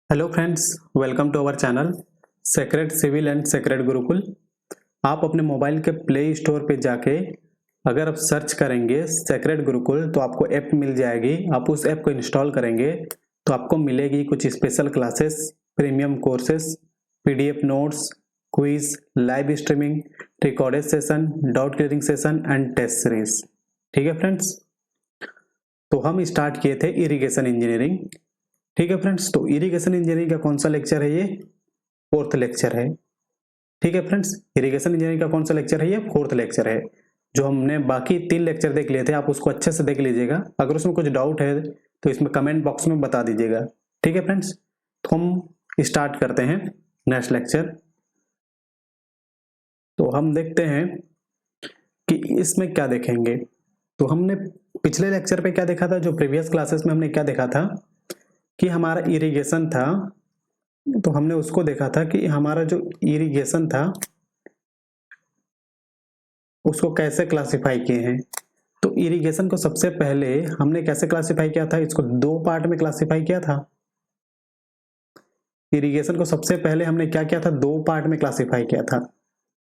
Hello friends, welcome to our channel sacred civil and sacred Gurukul. आप अपने mobile के play store पे जाके अगर आप सर्च करेंगे सेक्रेड गुरुकुल तो आपको ऐप मिल जाएगी। आप उस ऐप को इंस्टॉल करेंगे तो आपको मिलेगी कुछ special classes, premium courses, PDF notes, quiz, live streaming, recorded session, doubt clearing session and test series. ठीक है फ्रेंड्स, तो हम स्टार्ट किए थे इरिगेशन इंजीनियरिंग। ठीक है फ्रेंड्स, तो इरिगेशन इंजीनियरिंग का कौन सा लेक्चर है? ये फोर्थ लेक्चर है। ठीक है फ्रेंड्स, इरिगेशन इंजीनियरिंग का कौन सा लेक्चर है? ये फोर्थ लेक्चर है। जो हमने बाकी 3 लेक्चर देख लिए थे, आप उसको अच्छे से देख लीजिएगा। अगर उसमें कुछ डाउट है तो इसमें कमेंट बॉक्स में बता दीजिएगा। ठीक है फ्रेंड्स, तो हम स्टार्ट करते हैं नेक्स्ट लेक्चर। तो हम देखते हैं कि इसमें क्या देखेंगे। तो हमने पिछले लेक्चर पे क्या देखा था, जो प्रीवियस क्लासेस में हमने क्या देखा था कि हमारा इरिगेशन था। तो हमने उसको देखा था कि हमारा जो इरिगेशन था उसको कैसे क्लासिफाई किए हैं। तो इरिगेशन को सबसे पहले हमने कैसे क्लासिफाई किया था? इसको 2 पार्ट में क्लासिफाई किया था। इरिगेशन को सबसे पहले हमने क्या किया था? 2 पार्ट में क्लासिफाई किया था,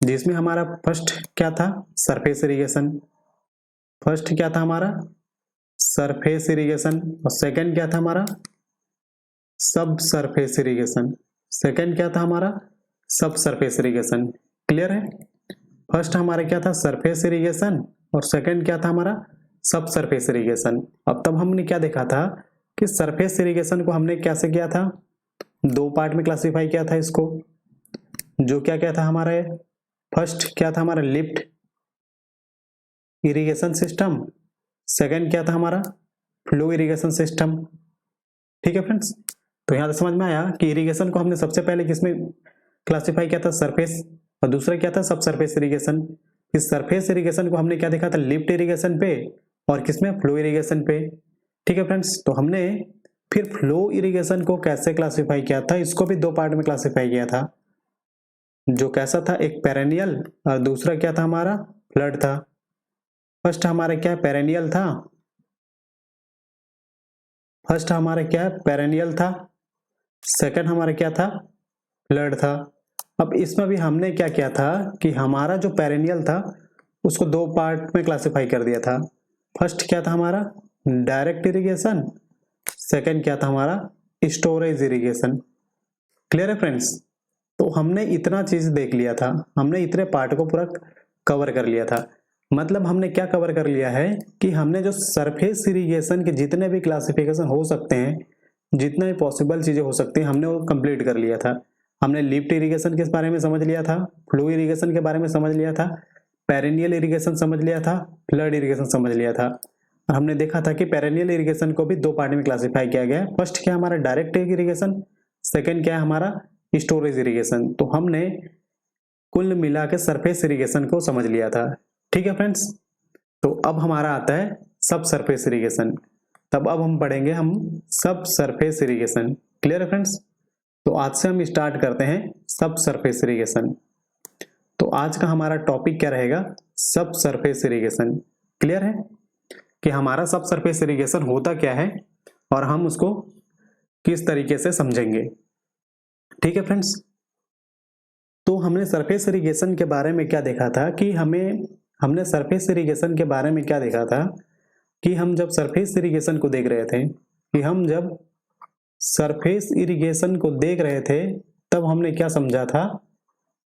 जिसमें हमारा फर्स्ट क्या था? Surface irrigation. फर्स्ट क्या था हमारा? Surface irrigation. और सेकंड क्या था हमारा? सब सरफेस इरिगेशन। सेकंड क्या था हमारा? सब सरफेस इरिगेशन। क्लियर है? फर्स्ट हमारा क्या था? Surface irrigation. और सेकंड क्या था हमारा? सब सरफेस इरिगेशन। अब तब हमने क्या देखा था कि सरफेस इरिगेशन को हमने कैसे किया था? 2 पार्ट में क्लासिफाई किया था इसको। जो क्या क्या था हमारा? फर्स्ट क्या था हमारा? Lift irrigation system. सेकंड क्या था हमारा? Flow irrigation system. ठीक है फ्रेंड्स, तो यहां से समझ में आया कि इरिगेशन को हमने सबसे पहले किसमें क्लासिफाई किया था? सरफेस। और दूसरा क्या था? सब सरफेस इरिगेशन। इस सरफेस इरिगेशन को हमने क्या देखा था? लिफ्ट इरिगेशन पे। और किसमें? फ्लो इरिगेशन पे। ठीक है फ्रेंड्स, तो हमने फिर फ्लो इरिगेशन को कैसे क्लासिफाई किया था? इसको भी 2 पार्ट में क्लासिफाई किया था। जो कैसा था? एक पेरेनियल और दूसरा क्या था हमारा? फ्लड था। फर्स्ट हमारा क्या? पेरेनियल था। फर्स्ट हमारा क्या? पेरेनियल था। सेकंड हमारा क्या था? फ्लड था। अब इसमें भी हमने क्या किया था कि हमारा जो पेरेनियल था उसको 2 पार्ट में क्लासिफाई कर दिया था। फर्स्ट क्या था हमारा? Direct irrigation. सेकंड क्या था हमारा? Storage irrigation. क्लियर है फ्रेंड्स? तो हमने इतना चीज देख लिया था, हमने इतने पार्ट को पूरा कवर कर लिया था। मतलब हमने क्या कवर कर लिया है कि हमने जो सरफेस इरिगेशन के जितने भी क्लासिफिकेशन हो सकते हैं, जितने भी पॉसिबल चीजें हो सकती हैं, हमने वो कंप्लीट कर लिया था। हमने लिफ्ट इरिगेशन के बारे में समझ लिया था, फ्लो इरिगेशन के बारे में समझ लिया था, पेरेनियल इरिगेशन समझ लिया था, फ्लड इरिगेशन समझ लिया था। और हमने देखा था कि पेरेनियल इरिगेशन को भी 2 पार्ट में क्लासिफाई किया गया है। फर्स्ट क्या हमारा? Direct irrigation. सेकंड क्या है हमारा? Storage irrigation. तो हमने कुल मिला के सरफेस इरिगेशन को समझ लिया था। ठीक है फ्रेंड्स, तो अब हमारा आता है सब सरफेस इरिगेशन। तब अब हम पढ़ेंगे हम सब सरफेस इरिगेशन। क्लियर है फ्रेंड्स? तो आज से हम स्टार्ट करते हैं सब सरफेस इरिगेशन। तो आज का हमारा टॉपिक क्या रहेगा? सब सरफेस इरिगेशन। क्लियर है कि हमारा सब सरफेस इरिगेशन होता क्या है और हम उसको किस तरीके से समझेंगे। ठीक है फ्रेंड्स, तो हमने सरफेस इरिगेशन के बारे में क्या देखा था कि हमने सरफेस इरिगेशन के बारे में क्या देखा था कि हम जब सरफेस इरिगेशन को देख रहे थे, कि हम जब सरफेस इरिगेशन को देख रहे थे तब हमने क्या समझा था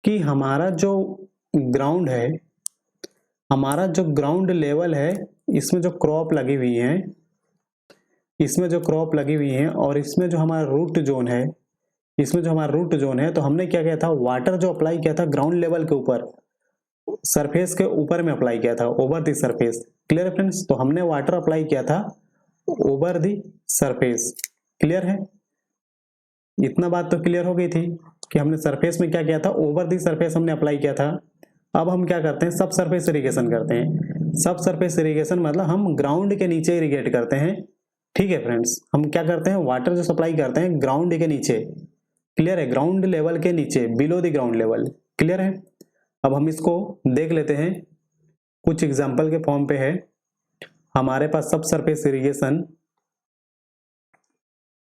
कि हमारा जो ग्राउंड है, हमारा जो ग्राउंड लेवल है, इसमें जो क्रॉप लगी हुई है, इसमें जो क्रॉप लगी हुई है और इसमें जो हमारा रूट जोन है, इसमें जो हमारा रूट जोन है, तो हमने क्या किया था? वाटर जो अप्लाई किया था ग्राउंड लेवल के ऊपर, सरफेस के ऊपर में अप्लाई किया था, ओवर दी सरफेस। क्लियर है फ्रेंड्स? तो हमने वाटर अप्लाई किया था ओवर दी सरफेस। क्लियर है? इतना बात तो क्लियर हो गई थी कि हमने सरफेस में क्या किया था? ओवर दी सरफेस हमने अप्लाई किया था। अब हम क्या करते हैं? सब सरफेस इरिगेशन करते हैं। सब सरफेस इरिगेशन मतलब हम ग्राउंड के नीचे इरिगेट करते हैं। ठीक है फ्रेंड्स, हम क्या करते हैं? वाटर जो सप्लाई करते हैं ग्राउंड के नीचे। क्लियर है? ग्राउंड लेवल के नीचे, below the ground level. Clear है? अब हम इसको देख लेते हैं, कुछ एग्जाम्पल के फॉर्म पे है। हमारे पास सब सरफेस इरिगेशन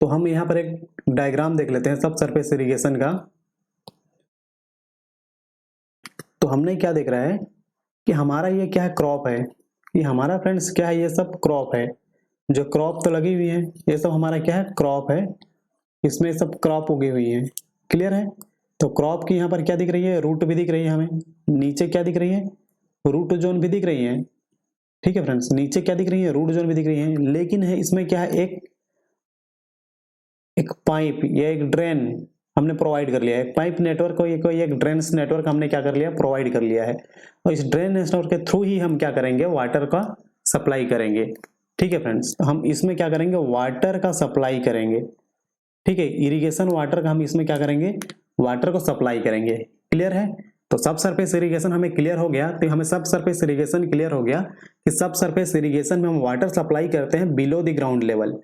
तो हम यहाँ पर एक डायग्राम देख लेते हैं सब सरफेस इरिगेशन का। तो हमने क्या देख रहा है कि हमारा ये क्या है, क्रॉप है। ये हमारा फ्रेंड्स क्या है, ये सब क्रॉप है। जो क्रॉप तो लगी हुई है, ये सब हमारा क्या है, क्रॉप है। इसमें सब क्रॉप उगी हुई है। क्लियर है। तो क्रॉप की यहाँ पर क्या दिख रही है, रूट भी दिख रही है हमें। नीचे क्या दिख रही है, रूट जोन भी दिख रही है। ठीक है फ्रेंड्स, नीचे क्या दिख रही है, रूट जोन भी दिख रही है। लेकिन है इसमें क्या है, एक पाइप या एक ड्रेन हमने प्रोवाइड कर लिया है। एक पाइप नेटवर्क को एक ड्रेन नेटवर्क हमने क्या कर लिया, प्रोवाइड कर लिया है। और इस ड्रेन नेटवर्क के थ्रू ही हम क्या करेंगे, वाटर का सप्लाई करेंगे। ठीक है फ्रेंड्स, हम इसमें क्या करेंगे, वाटर का सप्लाई करेंगे। ठीक है, इरिगेशन वाटर का हम इसमें क्या करेंगे, वाटर को सप्लाई करेंगे। क्लियर है। तो सब सरफेस इरिगेशन हमें क्लियर हो गया। तो हमें सब सरफेस इरिगेशन क्लियर हो गया कि सब सरफेस इरिगेशन में हम वाटर सप्लाई करते हैं बिलो द ग्राउंड लेवल।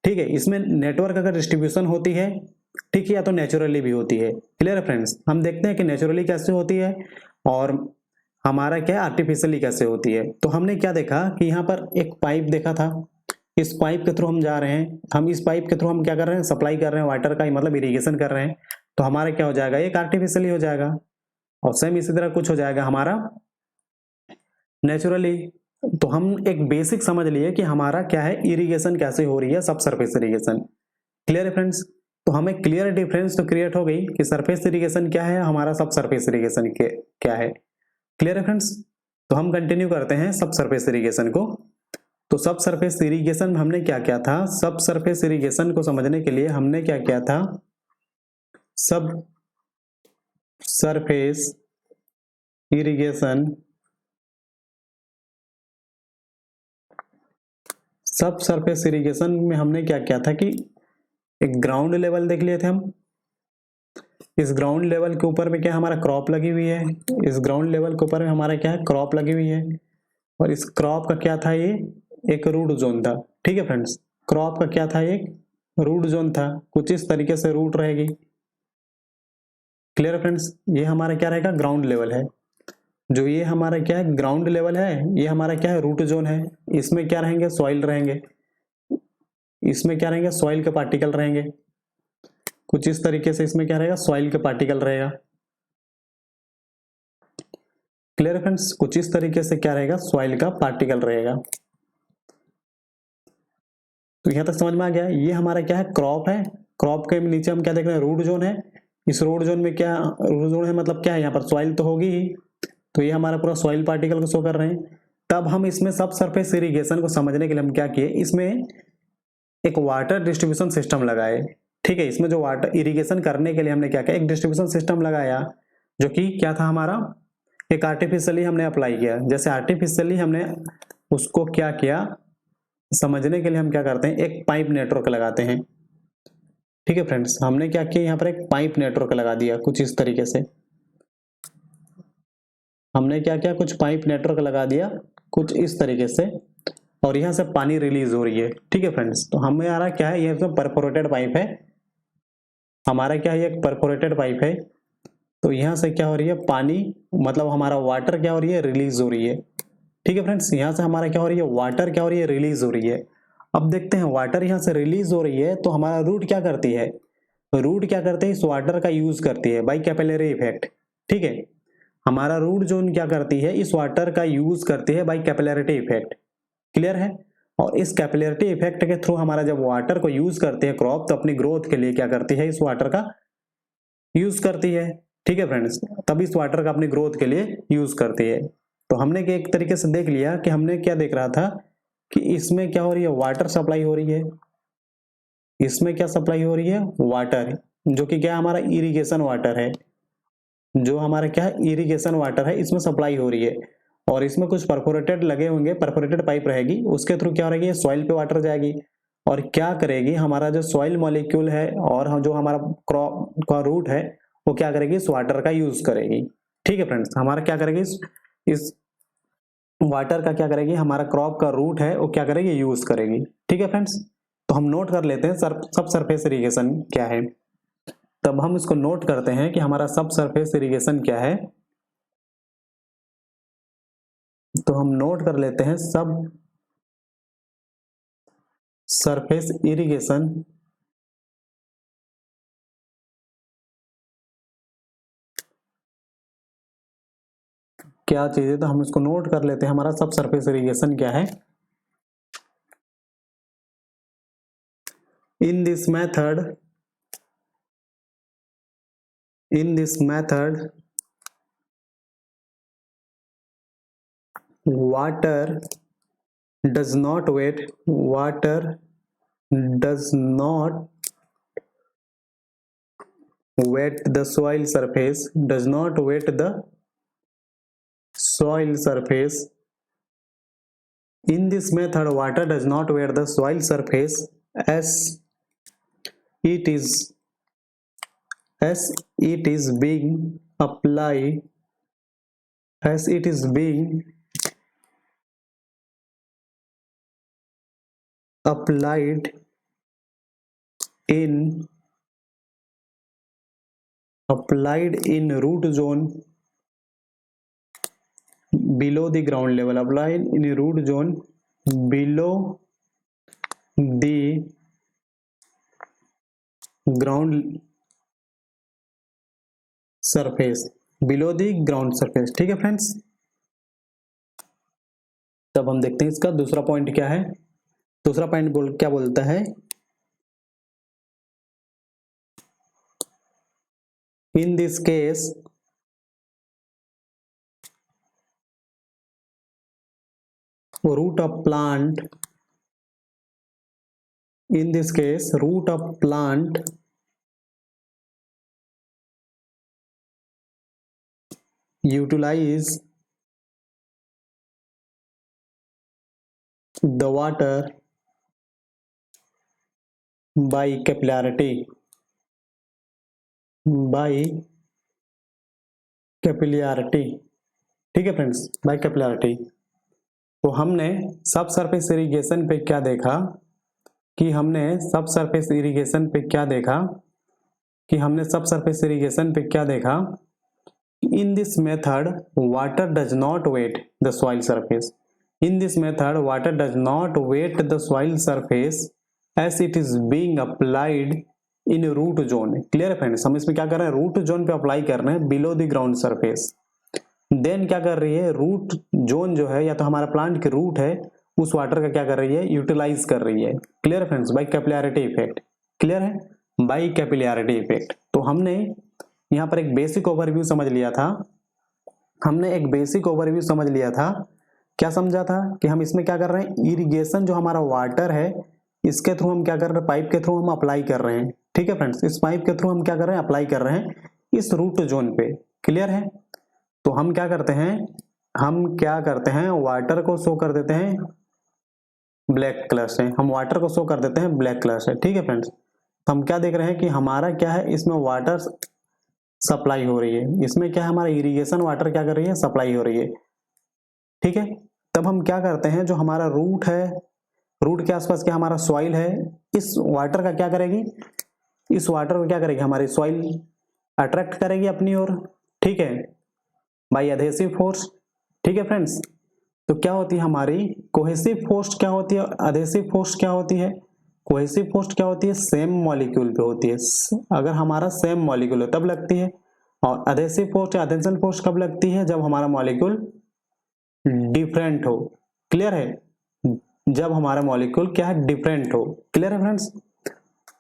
ठीक है, इसमें नेटवर्क अगर डिस्ट्रीब्यूशन होती है, ठीक है, या तो नेचुरली भी होती है। क्लियर है फ्रेंड्स। हम देखते हैं कि नेचुरली कैसे होती है और हमारा क्या आर्टिफिशियली कैसे होती है। तो हमने क्या देखा कि यहाँ पर एक पाइप देखा था, इस पाइप के थ्रू हम जा रहे हैं। हम इस पाइप के थ्रू हम क्या कर रहे हैं, सप्लाई कर रहे हैं वाटर का, मतलब इरिगेशन कर रहे हैं। तो हमारा क्या हो जाएगा, एक आर्टिफिशियली हो जाएगा। और सेम इसी तरह कुछ हो जाएगा हमारा नेचुरली। तो हम एक बेसिक समझ लिए कि हमारा क्या है, इरिगेशन कैसे हो रही है, सब सरफेस इरिगेशन। क्लियर है फ्रेंड्स। तो हमें क्लियर डिफरेंस तो क्रिएट हो गई कि सरफेस इरिगेशन क्या है, हमारा सब सरफेस इरिगेशन क्या है। क्लियर है फ्रेंड्स। तो हम कंटिन्यू करते हैं सब सरफेस इरिगेशन को। तो सब सरफेस इरिगेशन में हमने क्या किया था, सब सरफेस इरिगेशन को समझने के लिए हमने क्या किया था, सब सरफेस इरिगेशन, सब सरफेस इरिगेशन में हमने क्या किया था कि एक ग्राउंड लेवल देख लिए थे हम। इस ग्राउंड लेवल के ऊपर में क्या हमारा क्रॉप लगी हुई है, इस ग्राउंड लेवल के ऊपर में हमारा क्या है, क्रॉप लगी हुई है। और इस क्रॉप का क्या था, ये एक रूट जोन था। ठीक है फ्रेंड्स, क्रॉप का क्या था, एक रूट जोन था। कुछ इस तरीके से रूट रहेगी। Clear friends. ये हमारा क्या रहेगा, ग्राउंड लेवल है। जो ये हमारा क्या है, ग्राउंड लेवल है, ये हमारा क्या है, रूट जोन है। इसमें क्या रहेंगे, सॉइल रहेंगे। इसमें क्या रहेंगे, सॉइल के पार्टिकल रहेंगे। कुछ इस तरीके से इसमें क्या रहेगा, सॉइल के पार्टिकल रहेगा। क्लियर फ्रेंड्स, कुछ इस तरीके से क्या रहेगा, सॉइल का पार्टिकल रहेगा। तो यहां तक समझ में आ गया। ये हमारा क्या है, क्रॉप है। क्रॉप के नीचे हम क्या देख रहे हैं, रूट जोन है। इस रूट जोन में क्या, रूट जोन है मतलब क्या है, यहाँ पर सॉइल तो होगी ही। तो ये हमारा पूरा सॉइल पार्टिकल को शो कर रहे हैं। तब हम इसमें सब सरफेस इरिगेशन को समझने के लिए हम क्या किए, इसमें एक वाटर डिस्ट्रीब्यूशन सिस्टम लगाए। ठीक है, इसमें जो वाटर इरिगेशन करने के लिए हमने क्या किया, एक डिस्ट्रीब्यूशन सिस्टम लगाया, जो कि क्या था हमारा, एक आर्टिफिशियली हमने अप्लाई किया। जैसे आर्टिफिशियली हमने उसको क्या किया, समझने के लिए हम क्या करते हैं, एक पाइप नेटवर्क लगाते हैं। ठीक है फ्रेंड्स, हमने क्या किया, यहाँ पर एक पाइप नेटवर्क लगा दिया कुछ इस तरीके से। हमने क्या किया, कुछ पाइप नेटवर्क लगा दिया कुछ इस तरीके से। और यहाँ से पानी रिलीज हो रही है। ठीक है फ्रेंड्स, तो हमारा क्या है, ये तो परफोरेटेड पाइप है। हमारा क्या है, एक परफोरेटेड पाइप है। तो यहाँ से क्या हो रही है, पानी मतलब हमारा वाटर क्या हो रही है, रिलीज हो रही है। ठीक है फ्रेंड्स, यहाँ से हमारा क्या हो रही है, वाटर क्या हो रही है, रिलीज हो रही है। अब देखते हैं, वाटर यहाँ से रिलीज हो रही है तो हमारा रूट क्या करती है, रूट क्या करते हैं, इस वाटर का यूज करती है बाई कैपिलरी इफेक्ट। ठीक है, हमारा रूट जोन क्या करती है, इस वाटर का यूज करती है बाई कैपिलरिटी इफेक्ट। क्लियर है। और इस कैपिलरिटी इफेक्ट के थ्रू हमारा जब वाटर को यूज करते हैं क्रॉप, तो अपनी ग्रोथ के लिए क्या करती है, इस वाटर का यूज करती है। ठीक है फ्रेंड्स, तब इस वाटर का अपनी ग्रोथ के लिए यूज करती है। तो हमने एक तरीके से देख लिया कि हमने क्या देख रहा था कि इसमें क्या हो रही है, वाटर सप्लाई हो रही है। इसमें क्या सप्लाई हो रही है, वाटर, जो कि क्या हमारा इरिगेशन वाटर है। जो हमारा क्या है, इरिगेशन वाटर है, इसमें सप्लाई हो रही है। और इसमें कुछ परफोरेटेड लगे होंगे, परफोरेटेड पाइप रहेगी, उसके थ्रू क्या रहेगी, सॉइल पे वाटर जाएगी। और क्या करेगी, हमारा जो सॉइल मॉलिक्यूल है और जो हमारा क्रॉप का रूट है, वो क्या करेगी, इस वाटर का यूज करेगी। ठीक है फ्रेंड्स, हमारा क्या करेगी, इस वाटर का क्या करेगी, हमारा क्रॉप का रूट है वो क्या करेगी, यूज करेगी। ठीक है फ्रेंड्स, तो हम नोट कर लेते हैं सब सरफेस इरिगेशन क्या है। तब हम इसको नोट करते हैं कि हमारा सब सरफेस इरिगेशन क्या है। तो हम नोट कर लेते हैं सब सरफेस इरिगेशन क्या चीज है, तो हम इसको नोट कर लेते हैं। हमारा सब सरफेस इरिगेशन क्या है। इन this method water does not wet the soil surface, does not wet the soil surface. In this method water does not wet the soil surface as it is being applied in root zone below the ground level, applied in a root zone below the ground surface, ठीक है friends. तब हम देखते हैं इसका दूसरा point क्या है। दूसरा पॉइंट क्या बोलता है, in this case root of plant utilize the water by capillarity, ठीक है फ्रेंड्स, बाय कैपिलैरिटी। तो हमने सब सरफेस इरिगेशन पे क्या देखा कि in this method water does not wet the soil surface, as it is being applied in root zone। Clear है फ्रेंड्स, हम इसमें क्या कर रहे हैं, रूट जोन पे अप्लाई कर रहे हैं below the ground surface. Then क्या कर रही है, रूट जोन जो है या तो हमारा प्लांट की रूट है, उस वाटर का क्या कर रही है, यूटिलाइज कर रही है। क्लियर है friends, by capillarity effect. Clear है, बाय कैपिलैरिटी इफेक्ट। तो हमने यहाँ पर एक बेसिक ओवरव्यू समझ लिया था। क्या समझा था कि हम इसमें क्या कर रहे हैं, इरिगेशन जो हमारा वाटर है इसके थ्रू हम क्या कर रहे हैं, पाइप के थ्रू हम अप्लाई कर रहे हैं। ठीक है फ्रेंड्स, इस पाइप के थ्रू हम क्या कर रहे हैं, अप्लाई कर रहे हैं इस रूट जोन पे। क्लियर है, तो हम क्या करते हैं, वाटर को शो कर देते हैं ब्लैक कलर से, ठीक है फ्रेंड्स। तो हम क्या देख रहे हैं कि हमारा क्या है, इसमें वाटर सप्लाई हो रही है, इसमें क्या है, हमारा इरिगेशन वाटर क्या कर रही है, सप्लाई हो रही है। ठीक है, तब हम क्या करते हैं, जो हमारा रूट है, रूट के आसपास क्या हमारा सॉइल है, इस वाटर का क्या करेगी, हमारी सॉइल अट्रैक्ट करेगी अपनी ओर। ठीक है, बाय एडहेसिव फोर्स। ठीक है फ्रेंड्स, तो क्या होती है हमारी कोहेसिव फोर्स, क्या होती है, एडहेसिव फोर्स क्या होती है, कोहेसिव फोर्स क्या होती है, सेम मॉलिक्यूल पे होती है। अगर हमारा सेम मॉलिक्यूल है तब लगती है, और एडहेसिव फोर्स या एडहेशन फोर्स कब लगती है, जब हमारा मॉलिक्यूल डिफरेंट हो। क्लियर है, जब हमारा मॉलिक्यूल क्या है, डिफरेंट हो। क्लियर है फ्रेंड्स,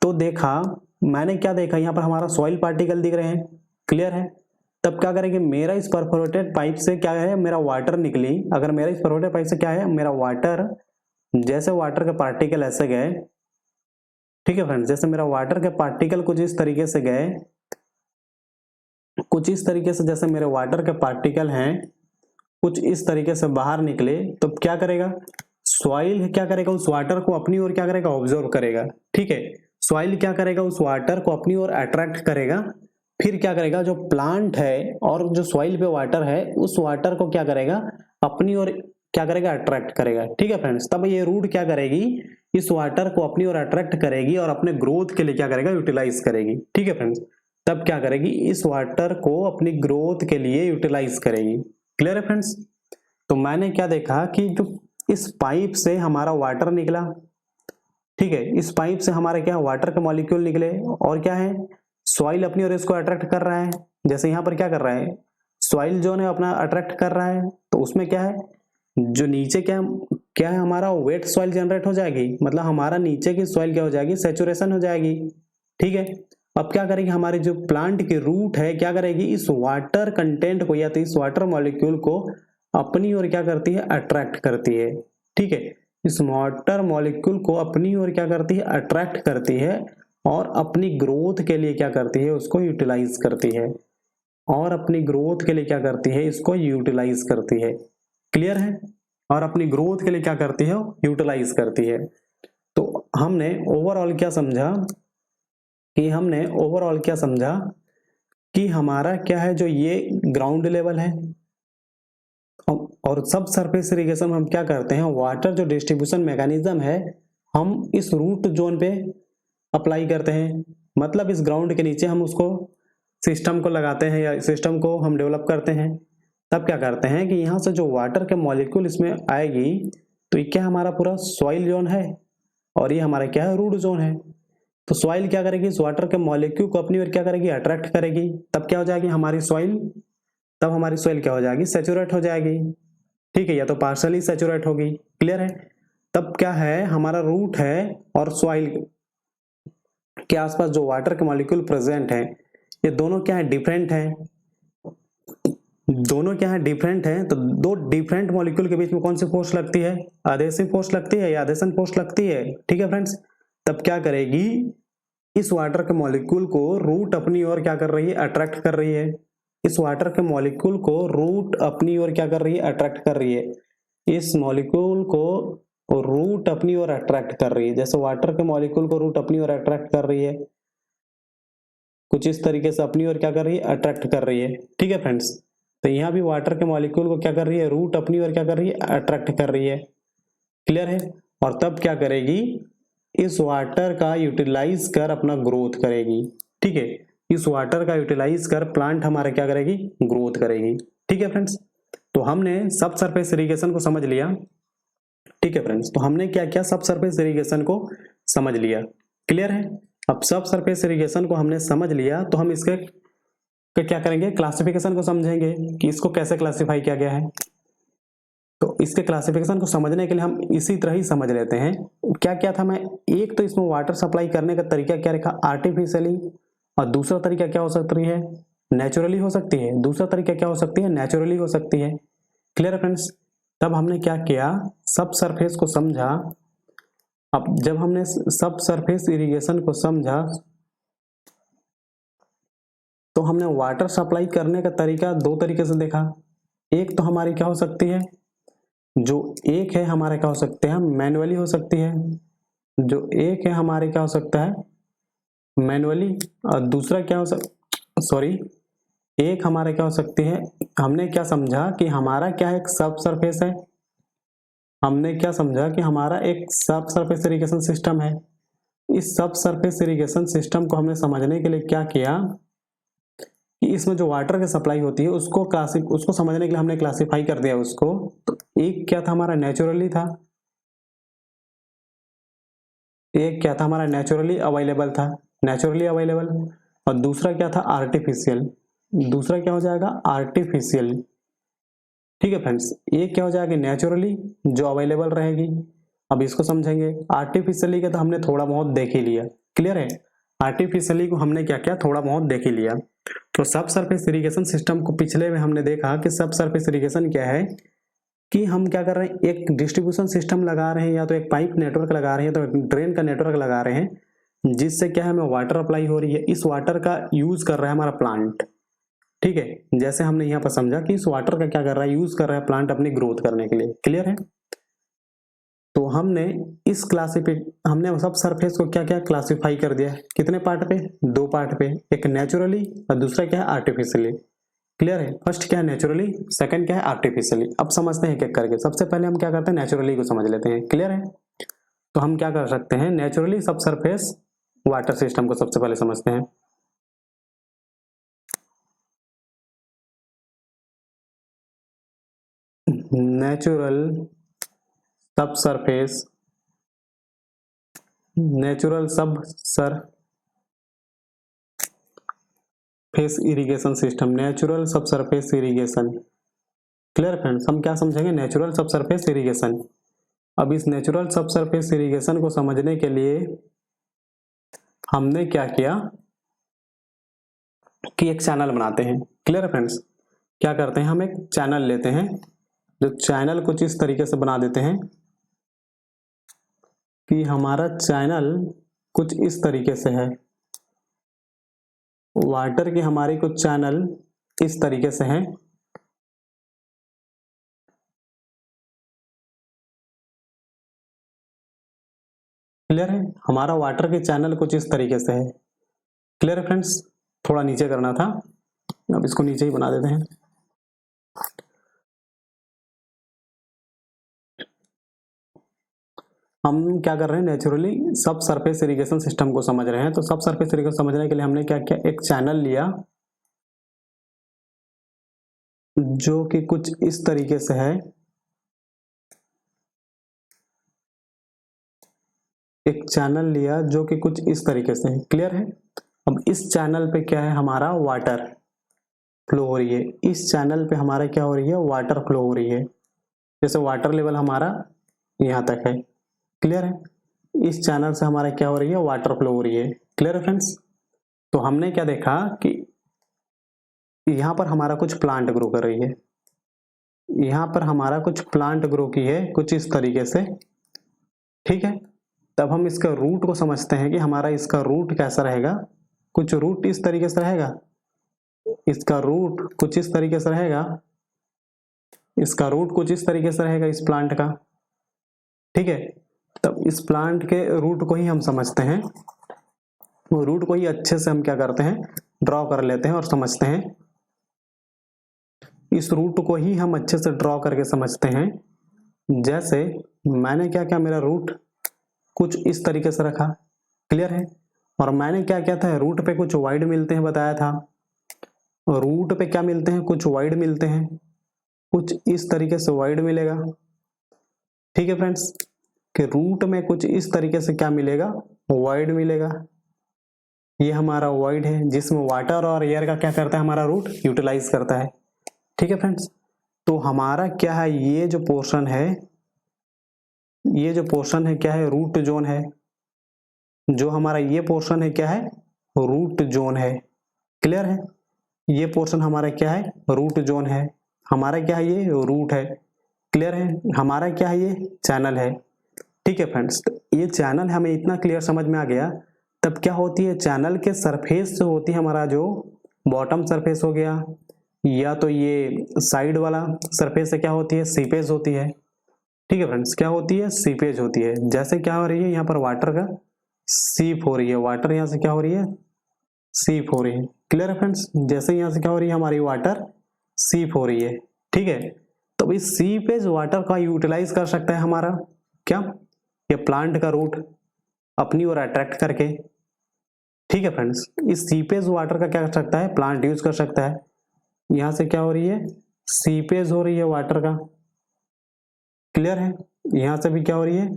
तो मैंने क्या देखा, यहाँ पर हमारा सॉइल पार्टिकल दिख रहे हैं। क्लियर है, तब क्या करेंगे, मेरा इस परफोरेटेड पाइप से क्या है, मेरा वाटर निकली, अगर मेरा इस परफोरेटेड पाइप से क्या है, मेरा वाटर, जैसे वाटर के पार्टिकल ऐसे गए, ठीक है फ्रेंड्स, जैसे मेरा वाटर के पार्टिकल कुछ इस तरीके से गए, जैसे मेरे वाटर के पार्टिकल हैं कुछ इस तरीके से बाहर निकले, तो क्या करेगा, सॉइल क्या करेगा, उस वाटर को अपनी ओर क्या करेगा, ऑब्जर्व करेगा। ठीक है, सॉइल क्या करेगा, उस वाटर को अपनी ओर अट्रैक्ट करेगा। फिर क्या करेगा, जो प्लांट है और जो सॉइल पे वाटर है, उस वाटर को क्या करेगा, अपनी ओर क्या करेगा, अट्रैक्ट करेगा। ठीक है फ्रेंड्स, तब ये रूट क्या करेगी, इस वाटर को अपनी ओर अट्रैक्ट करेगी और अपने ग्रोथ के लिए क्या करेगा, यूटिलाइज करेगी। ठीक है फ्रेंड्स, तब क्या करेगी, इस वाटर को अपनी ग्रोथ के लिए यूटिलाइज करेगी। क्लियर है फ्रेंड्स, तो मैंने क्या देखा कि जो इस पाइप से हमारा वाटर निकला, ठीक है, इस पाइप से हमारे क्या वाटर के मॉलिक्यूल निकले, और क्या है, सॉइल अपनी ओर इसको अट्रैक्ट कर रहा है। जैसे यहाँ पर क्या कर रहा है, सॉइल जोन है अपना अट्रैक्ट कर रहा है, तो उसमें क्या है, जो नीचे क्या है हमारा वेट सॉइल जनरेट हो जाएगी, मतलब हमारा नीचे की सॉइल क्या हो जाएगी, सैचुरेशन हो जाएगी। ठीक है, अब क्या करेगी हमारी जो प्लांट की रूट है, क्या करेगी, इस वाटर कंटेंट को या तो इस वाटर मॉलिक्यूल को अपनी ओर क्या करती है, अट्रैक्ट करती है। ठीक है, इस वाटर मॉलिक्यूल को अपनी ओर क्या करती है, अट्रैक्ट करती है, और अपनी ग्रोथ के लिए क्या करती है, उसको यूटिलाइज करती है, और अपनी ग्रोथ के लिए क्या करती है, इसको यूटिलाइज करती है। क्लियर है, और अपनी ग्रोथ के लिए क्या करती है, यूटिलाइज करती है। तो हमने ओवरऑल क्या समझा कि हमारा क्या है, जो ये ग्राउंड लेवल है, और सब सरफेस इरिगेशन हम क्या करते हैं, वाटर जो डिस्ट्रीब्यूशन मैकेनिज्म है हम इस रूट जोन पे अप्लाई करते हैं, मतलब इस ग्राउंड के नीचे हम उसको सिस्टम को लगाते हैं या सिस्टम को हम डेवलप करते हैं। तब क्या करते हैं कि यहाँ से जो वाटर के मॉलिक्यूल इसमें आएगी, तो ये क्या हमारा पूरा सॉइल जोन है, और ये हमारा क्या है, रूट जोन है। तो सॉइल क्या करेगी, इस वाटर के मॉलिक्यूल को अपनी ओर क्या करेगी, अट्रैक्ट करेगी। तब क्या हो जाएगी हमारी सॉइल, तब हमारी सॉइल क्या हो जाएगी, सेचुरेट हो जाएगी। ठीक है, या तो पार्शली सेचुरेट होगी। क्लियर है, तब क्या है, हमारा रूट है और सॉइल के आसपास जो वाटर के मॉलिक्यूल प्रेजेंट है, ये दोनों क्या है, डिफरेंट है। दोनों क्या है, डिफरेंट है। तो दो डिफरेंट मॉलिक्यूल के बीच में कौन सी फोर्स लगती है, आधेसिव फोर्स लगती है या आधेशन फोर्स लगती है। ठीक है फ्रेंड्स, तब क्या करेगी, इस वाटर के मॉलिक्यूल को रूट अपनी ओर क्या कर रही है, अट्रैक्ट कर रही है। इस वाटर के मॉलिक्यूल को रूट अपनी ओर क्या कर रही है, अट्रैक्ट कर रही है। इस मॉलिक्यूल को रूट अपनी ओर अट्रैक्ट कर रही है, जैसे वाटर के मॉलिक्यूल को रूट अपनी ओर अट्रैक्ट कर रही है, कुछ इस तरीके से अपनी ओर क्या कर रही है, अट्रैक्ट कर रही है। ठीक है फ्रेंड्स, तो यहाँ भी वाटर के मॉलिक्यूल को क्या कर रही है, रूट अपनी ओर क्या कर रही है, अट्रैक्ट कर रही है। क्लियर है, और तब क्या करेगी, इस वाटर का यूटिलाइज कर अपना ग्रोथ करेगी। ठीक है, इस वाटर का यूटिलाइज कर प्लांट हमारा क्या करेगी, ग्रोथ करेगी। ठीक है फ्रेंड्स, तो हमने सब सरफेस इरिगेशन को समझ लिया। ठीक है फ्रेंड्स, तो हमने क्या किया, सब सरफेस इरिगेशन को समझ लिया। क्लियर है, अब सब सरफेस इरिगेशन को हमने समझ लिया, तो हम इसके क्या करेंगे, क्लासिफिकेशन को समझेंगे कि इसको कैसे क्लासिफाई किया गया है। तो इसके क्लासिफिकेशन को समझने के लिए हम इसी तरह ही समझ लेते हैं। क्या क्या था, मैं एक तो इसमें वाटर सप्लाई करने का तरीका क्या रखा, आर्टिफिशियली, और दूसरा तरीका क्या हो सकती है, नेचुरली हो सकती है। दूसरा तरीका क्या हो सकती है, नेचुरली हो सकती है। क्लियर फ्रेंड्स, तब हमने क्या किया, सब सरफेस को समझा। अब जब हमने सब सरफेस इरिगेशन को समझा, तो हमने वाटर सप्लाई करने का तरीका दो तरीके से देखा। एक तो हमारी क्या हो सकती है, जो एक है हमारे क्या हो सकते हैं, मैनुअली हो सकती है। जो एक है हमारे क्या हो सकता है, मैनुअली, और दूसरा क्या हो सॉरी, एक हमारे क्या हो सकती है, हमने क्या समझा कि हमारा क्या एक सब सरफेस है। हमने क्या समझा कि हमारा एक सब सरफेस इरिगेशन सिस्टम है। इस सब सरफेस इरिगेशन सिस्टम को हमने समझने के लिए क्या किया कि इसमें जो वाटर की सप्लाई होती है उसको समझने के लिए हमने क्लासिफाई कर दिया उसको। तो एक क्या था हमारा, नेचुरली था। एक क्या था हमारा, नेचुरली अवेलेबल था, नेचुरली अवेलेबल। और दूसरा क्या था, आर्टिफिशियल। दूसरा क्या हो जाएगा, आर्टिफिशियल। ठीक है फ्रेंड्स, एक क्या हो जाएगा, नेचुरली, जो अवेलेबल रहेगी। अब इसको समझेंगे। आर्टिफिशियली का तो हमने थोड़ा बहुत देख ही लिया। क्लियर है, आर्टिफिशियली को हमने क्या किया, थोड़ा बहुत देख ही लिया। तो सब सरफेस इरिगेशन सिस्टम को पिछले में हमने देखा कि सब सरफेस इरिगेशन क्या है, कि हम क्या कर रहे हैं, एक डिस्ट्रीब्यूशन सिस्टम लगा रहे हैं, या तो एक पाइप नेटवर्क लगा रहे हैं, तो एक ड्रेन का नेटवर्क लगा रहे हैं, जिससे क्या है, हमें वाटर अप्लाई हो रही है। इस वाटर का यूज कर रहा है हमारा प्लांट। ठीक है, जैसे हमने यहाँ पर समझा कि इस वाटर का क्या कर रहा है, यूज कर रहा है प्लांट अपनी ग्रोथ करने के लिए। क्लियर है, तो हमने सब सरफेस को क्या क्या क्लासिफाई कर दिया, कितने पार्ट पे, दो पार्ट पे, एक नेचुरली और दूसरा क्या है, आर्टिफिशियली। क्लियर है, फर्स्ट क्या है, नेचुरली, सेकंड क्या है, आर्टिफिशियली। अब समझते हैं एक एक करके। सबसे पहले हम क्या करते हैं, नेचुरली को समझ लेते हैं। क्लियर है, तो हम क्या कर सकते हैं, नेचुरली सब सरफेस वाटर सिस्टम को सबसे पहले समझते हैं। नेचुरल सब सरफेस, नेचुरल सब सरफेस इरिगेशन सिस्टम, नेचुरल सब सरफेस इरिगेशन। क्लियर फ्रेंड्स, हम क्या समझेंगे? नेचुरल सब सरफेस इरिगेशन। अब इस नेचुरल सब सरफेस इरिगेशन को समझने के लिए हमने क्या किया कि एक चैनल बनाते हैं। क्लियर फ्रेंड्स, क्या करते हैं? हम एक चैनल लेते हैं, जो चैनल कुछ इस तरीके से बना देते हैं कि हमारा चैनल कुछ इस तरीके से है, वाटर की हमारी कुछ चैनल इस तरीके से हैं। क्लियर है? हमारा वाटर के चैनल कुछ इस तरीके से है। क्लियर है फ्रेंड्स? थोड़ा नीचे करना था, अब इसको नीचे ही बना देते हैं। हम क्या कर रहे हैं? नेचुरली सब सरफेस इरिगेशन सिस्टम को समझ रहे हैं। तो सब सरफेस इरिगेशन समझने के लिए हमने क्या किया? एक चैनल लिया जो कि कुछ इस तरीके से है, एक चैनल लिया जो कि कुछ इस तरीके से है। क्लियर है? अब इस चैनल पे क्या है? हमारा वाटर फ्लो हो रही है। इस चैनल पे हमारा क्या हो रही है? वाटर फ्लो हो रही है। जैसे वाटर लेवल हमारा यहाँ तक है। क्लियर है? इस चैनल से हमारा क्या हो रही है? वाटर फ्लो हो रही है। क्लियर है फ्रेंड्स? तो हमने क्या देखा कि यहाँ पर हमारा कुछ प्लांट ग्रो कर रही है, यहाँ पर हमारा कुछ प्लांट ग्रो की है कुछ इस तरीके से। ठीक है, तब हम इसका रूट को समझते हैं कि हमारा इसका रूट कैसा रहेगा। कुछ रूट इस तरीके से रहेगा, इसका रूट कुछ इस तरीके से रहेगा, इसका रूट कुछ इस तरीके से रहेगा इस प्लांट का। ठीक है, तब इस प्लांट के रूट को ही हम समझते हैं, वो रूट को ही अच्छे से हम क्या करते हैं? ड्रॉ कर लेते हैं और समझते हैं। इस रूट को ही हम अच्छे से ड्रॉ करके समझते हैं। जैसे मैंने क्या किया? मेरा रूट कुछ इस तरीके से रखा। क्लियर है? और मैंने क्या किया था? रूट पे कुछ वाइड मिलते हैं बताया था। रूट पे क्या मिलते हैं? कुछ वाइड मिलते हैं, कुछ इस तरीके से वाइड मिलेगा। ठीक है फ्रेंड्स, कि रूट में कुछ इस तरीके से क्या मिलेगा? वाइड मिलेगा। ये हमारा वाइड है जिसमें वाटर और एयर का क्या करता है? हमारा रूट यूटिलाइज करता है। ठीक है फ्रेंड्स, तो हमारा क्या है? ये जो पोर्शन है, ये जो पोर्शन है क्या है? रूट जोन है। जो हमारा ये पोर्शन है क्या है? रूट जोन है। क्लियर है? ये पोर्शन हमारा क्या है? रूट जोन है। हमारा क्या है? ये रूट है। क्लियर है? हमारा क्या है? ये चैनल है। ठीक है फ्रेंड्स, तो ये चैनल हमें इतना क्लियर समझ में आ गया। तब क्या होती है? चैनल के सरफेस जो होती है हमारा, जो बॉटम सरफेस हो गया, या तो ये साइड वाला सरफेस से क्या होती है? सीपेज होती है। ठीक है फ्रेंड्स, क्या होती है? सीपेज होती है। जैसे क्या हो रही है? यहाँ पर वाटर का सीप हो रही है, वाटर यहाँ से क्या हो रही है? सीप हो रही है। क्लियर है फ्रेंड्स? जैसे यहाँ से क्या हो रही है? हमारी वाटर सीप हो रही है। ठीक है, तो इस सीपेज वाटर का यूटिलाइज कर सकता है हमारा क्या? ये प्लांट का रूट अपनी ओर अट्रैक्ट करके। ठीक है फ्रेंड्स, इस सीपेज वाटर का क्या कर सकता है? प्लांट यूज कर सकता है। यहाँ से क्या हो रही है? सीपेज हो रही है वाटर का। क्लियर है? यहाँ से भी क्या हो रही है?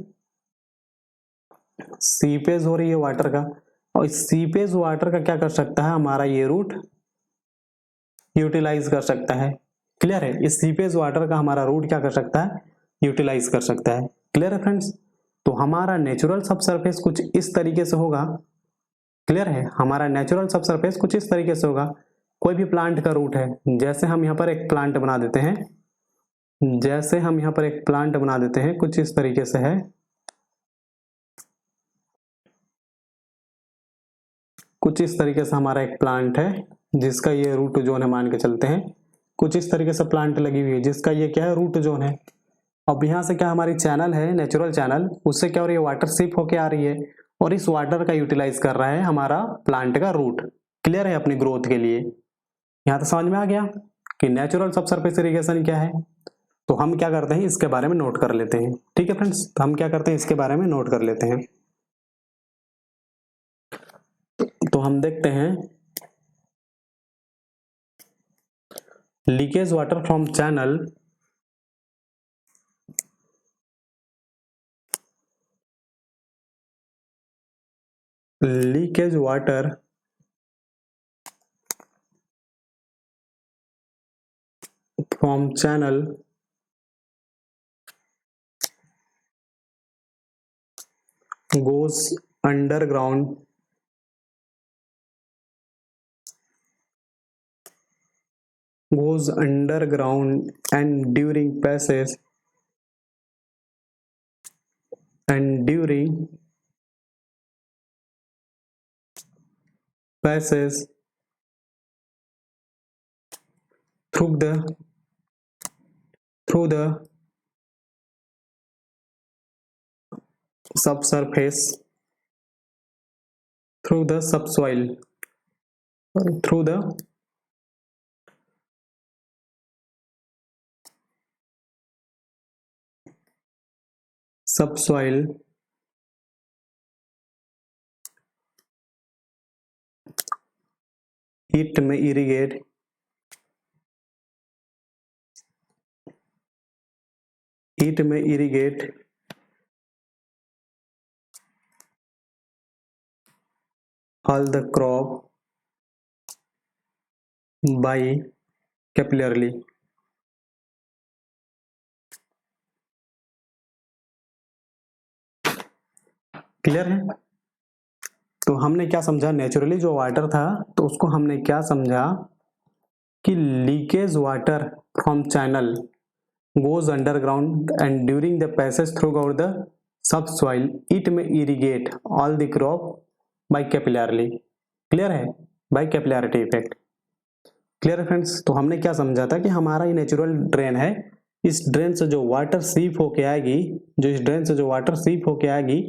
सीपेज हो रही है वाटर का। और इस सीपेज वाटर का क्या कर सकता है? हमारा ये रूट यूटिलाइज कर सकता है। क्लियर है? इस सीपेज वाटर का हमारा रूट क्या कर सकता है? यूटिलाइज कर सकता है। क्लियर है फ्रेंड्स? तो हमारा नेचुरल सब सरफेस कुछ इस तरीके से होगा। क्लियर है? हमारा नेचुरल सब सरफेस कुछ इस तरीके से होगा। कोई भी प्लांट का रूट है, जैसे हम यहाँ पर एक प्लांट बना देते हैं, जैसे हम यहाँ पर एक प्लांट बना देते हैं कुछ इस तरीके से है, कुछ इस तरीके से हमारा एक प्लांट है जिसका ये रूट जोन है, मान के चलते हैं कुछ इस तरीके से प्लांट लगी हुई है जिसका ये क्या है? रूट जोन है। अब यहाँ से क्या हमारी चैनल है, नेचुरल चैनल, उससे क्या हो रही है? वाटर सिप होके आ रही है और इस वाटर का यूटिलाइज कर रहा है हमारा प्लांट का रूट। क्लियर है? अपनी ग्रोथ के लिए। यहाँ तो समझ में आ गया कि नेचुरल सब सरफेस इरिगेशन क्या है। तो हम क्या करते हैं? इसके बारे में नोट कर लेते हैं। ठीक है फ्रेंड्स, तो हम क्या करते हैं? इसके बारे में नोट कर लेते हैं। तो हम देखते हैं, leakage water from channel leakage water from channel goes underground and during passes through the subsurface through the subsoil through the subsoil it may irrigate all the crop by capillarily. Clear है? तो हमने क्या समझा, naturally जो water था तो उसको हमने क्या समझा कि leakage water from channel goes underground and during the passage throughout the subsoil it may irrigate all the crop by capillarily. Clear है? by capillarity effect. क्लियर है फ्रेंड्स? तो हमने क्या समझा था कि हमारा ये नेचुरल ड्रेन है, इस ड्रेन से जो वाटर सीप होके आएगी,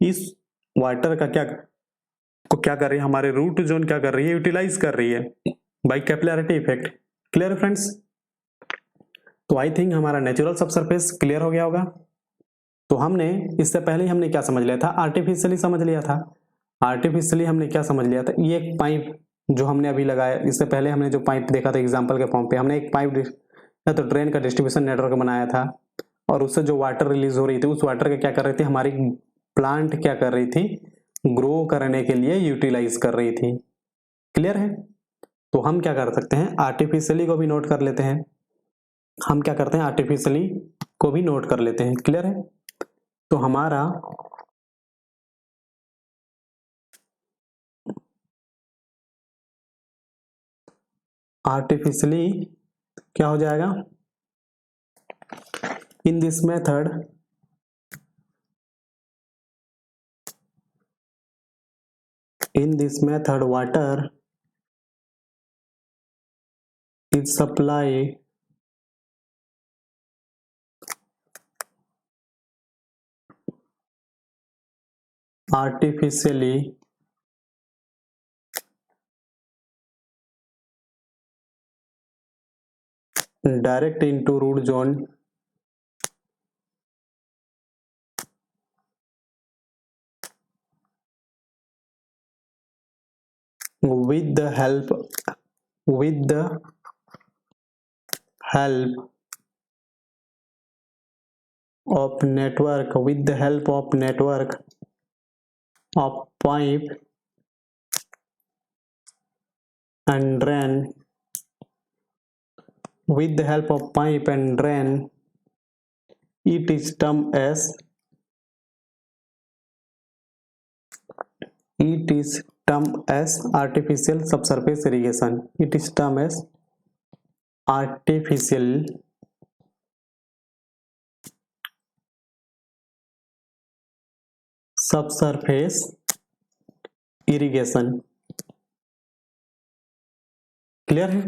इस वाटर का क्या कर रही है, हमारे रूट जोन क्या कर रही है, यूटिलाइज कर रही है बाय कैपिलैरिटी इफेक्ट. क्लियर है फ्रेंड्स? तो आई थिंक हमारा नेचुरल सबसरफेस क्लियर हो गया होगा. तो हमने इससे पहले हमने क्या समझ लिया था, आर्टिफिशियली समझ लिया था. आर्टिफिशियली हमने क्या समझ लिया था, ये एक पाइप जो हमने अभी लगाया, इससे पहले हमने जो पाइप देखा था एग्जांपल के फॉर्म पे, हमने एक पाइप या तो ड्रेन का डिस्ट्रीब्यूशन नेटवर्क बनाया था और उससे जो वाटर रिलीज हो रही थी उस वाटर का क्या कर रही थी, हमारी प्लांट क्या कर रही थी, ग्रो करने के लिए यूटिलाइज कर रही थी. क्लियर है? तो हम क्या कर सकते हैं, आर्टिफिशियली को भी नोट कर लेते हैं. हम क्या करते हैं, आर्टिफिशियली को भी नोट कर लेते हैं. क्लियर है? तो हमारा आर्टिफिशियली क्या हो जाएगा, इन this method water is supplied artificially direct into root zone with the help of network of pipe and drain. With the help of pipe and drain, it is termed as artificial subsurface irrigation. It is termed as artificial subsurface irrigation. Clear है?